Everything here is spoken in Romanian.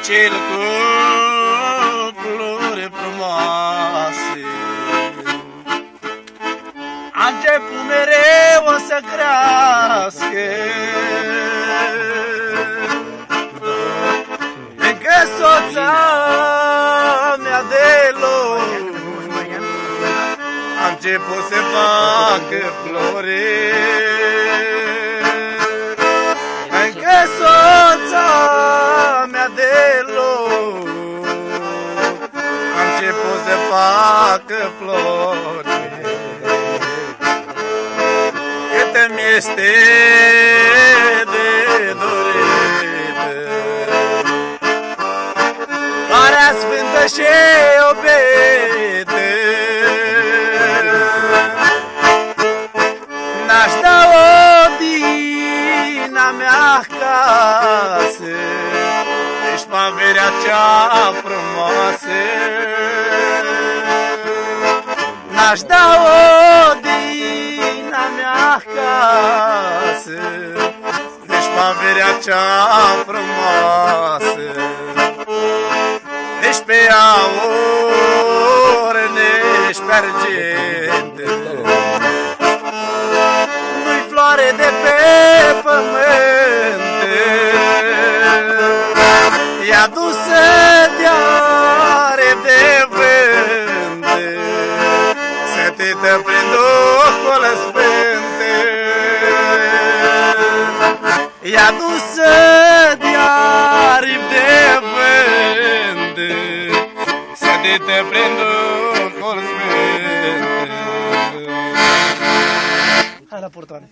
cel cu flori frumoase. A început mereu să crească, încă soța mea deloc a început să facă flori. Încă soța mea deloc a început să facă flori. Cât mi este de dorit Marea Sfântă și iubită, n-aș da-o din a mea casă, ești averea cea frumoasă. N-aș da-o din a mea casă, ești averea cea frumoasă. Nici pe aur, nici pe argint, nu-i floare de pe pământ. E adusă de-are de vânt, sătită prin Duhul Sfânt. E adusă de-are de vânt, sătită prin Duhul Sfânt. Hai la portoane.